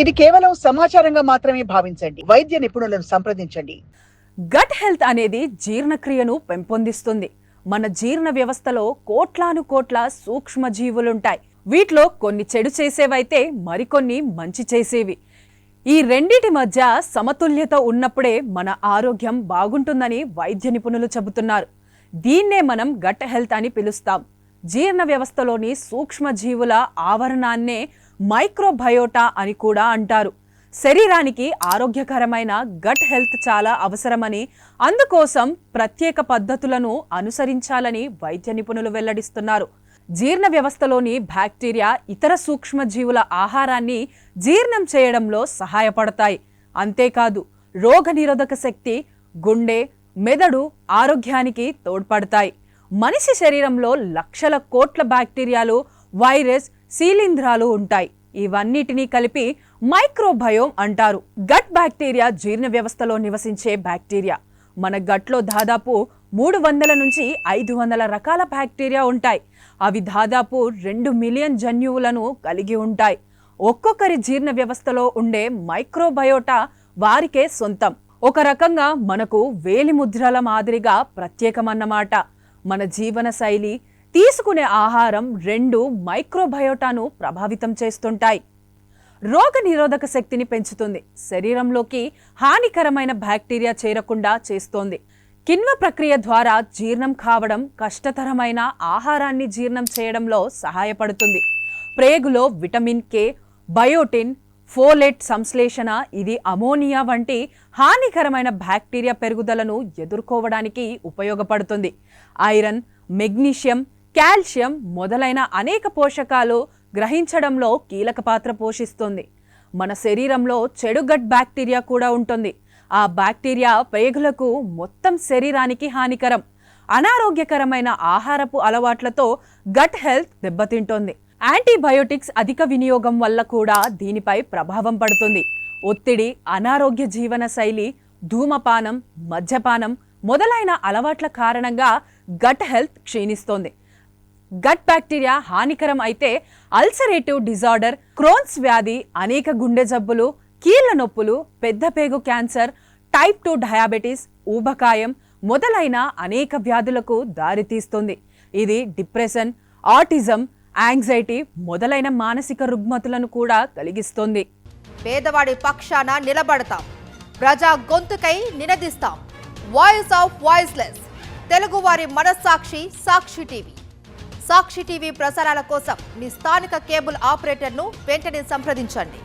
ఇది కేవలం సమాచారంగా మాత్రమే భావించండి. వైద్య నిపుణులను సంప్రదించండి. గట్ హెల్త్ అనేది జీర్ణక్రియను పెంపొందిస్తుంది. మన జీర్ణ వ్యవస్థలో కోట్లాను కోట్ల సూక్ష్మ జీవులుంటాయి. వీటిలో కొన్ని చెడు చేసేవైతే మరికొన్ని మంచి చేసేవి. ఈ రెండిటి మధ్య సమతుల్యత ఉన్నప్పుడే మన ఆరోగ్యం బాగుంటుందని వైద్య నిపుణులు చెబుతున్నారు. దీన్నే మనం గట్ హెల్త్ అని పిలుస్తాం. జీర్ణ వ్యవస్థలోని సూక్ష్మ జీవుల ఆవరణాన్నే మైక్రోబయోటా అని కూడా అంటారు. శరీరానికి ఆరోగ్యకరమైన గట్ హెల్త్ చాలా అవసరమని, అందుకోసం ప్రత్యేక పద్ధతులను అనుసరించాలని వైద్య నిపుణులు వెల్లడిస్తున్నారు. జీర్ణ వ్యవస్థలోని బ్యాక్టీరియా ఇతర సూక్ష్మజీవుల ఆహారాన్ని జీర్ణం చేయడంలో సహాయపడతాయి. అంతేకాదు రోగనిరోధక శక్తి, గుండె, మెదడు ఆరోగ్యానికి తోడ్పడతాయి. మనిషి శరీరంలో లక్షల కోట్ల బ్యాక్టీరియాలు, వైరస్, శీలింధ్రాలు ఉంటాయి. ఇవన్నిటినీ కలిపి మైక్రోబయోమ్ అంటారు. గట్ బ్యాక్టీరియా జీర్ణ వ్యవస్థలో నివసించే బ్యాక్టీరియా. మన గట్లో దాదాపు 300 నుంచి 500 రకాల బ్యాక్టీరియా ఉంటాయి. అవి దాదాపు 2 మిలియన్ జన్యువులను కలిగి ఉంటాయి. ఒక్కొక్కరి జీర్ణ వ్యవస్థలో ఉండే మైక్రోబయోటా వారికే సొంతం. ఒక రకంగా మనకు వేలి ముద్రల మాదిరిగా ప్రత్యేకమన్నమాట. మన జీవన శైలి, తీసుకునే ఆహారం రెండు మైక్రోబయోటాను ప్రభావితం చేస్తుంటాయి. రోగ నిరోధక శక్తిని పెంచుతుంది. శరీరంలోకి హానికరమైన బ్యాక్టీరియా చేరకుండా చేస్తోంది. కిణ్వ ప్రక్రియ ద్వారా జీర్ణం కావడం కష్టతరమైన ఆహారాన్ని జీర్ణం చేయడంలో సహాయపడుతుంది. ప్రేగులో విటమిన్ కే, బయోటిన్, ఫోలేట్ సంశ్లేషణ, ఇది అమోనియా వంటి హానికరమైన బ్యాక్టీరియా పెరుగుదలను ఎదుర్కోవడానికి ఉపయోగపడుతుంది. ఐరన్, మెగ్నీషియం, కాల్షియం మొదలైన అనేక పోషకాలు గ్రహించడంలో కీలక పాత్ర పోషిస్తుంది. మన శరీరంలో చెడు గట్ బ్యాక్టీరియా కూడా ఉంటుంది. ఆ బ్యాక్టీరియా ప్రేగులకు, మొత్తం శరీరానికి హానికరం. అనారోగ్యకరమైన ఆహారపు అలవాట్లతో గట్ హెల్త్ దెబ్బతింటోంది. యాంటీబయోటిక్స్ అధిక వినియోగం వల్ల కూడా దీనిపై ప్రభావం పడుతుంది. ఒత్తిడి, అనారోగ్య జీవన శైలి, ధూమపానం, మద్యపానం మొదలైన అలవాట్ల కారణంగా గట్ హెల్త్ క్షీణిస్తోంది. గట్ బ్యాక్టీరియా హానికరం అయితే అల్సరేటివ్ డిజార్డర్, క్రోన్స్ వ్యాధి, అనేక గుండె జబ్బులు, కీళ్ల నొప్పులు, పెద్ద పేగు క్యాన్సర్, టైప్ 2 డయాబెటీస్, ఊబకాయం మొదలైన అనేక వ్యాధులకు దారితీస్తుంది. ఇది డిప్రెషన్, ఆటిజం, యాంగ్జైటీ మొదలైన మానసిక రుగ్మతులను కూడా కలిగిస్తుంది. పేదవాడి పక్షాన నిలబడతాం, ప్రజా గొంతుకై నినదిస్తాం. వాయిస్ ఆఫ్ వాయిస్లెస్, తెలుగువారి మనస్సాక్షి సాక్షి టీవీ. సాక్షి టీవీ ప్రసారాల కోసం మీ స్థానిక కేబుల్ ఆపరేటర్ను వెంటనే సంప్రదించండి.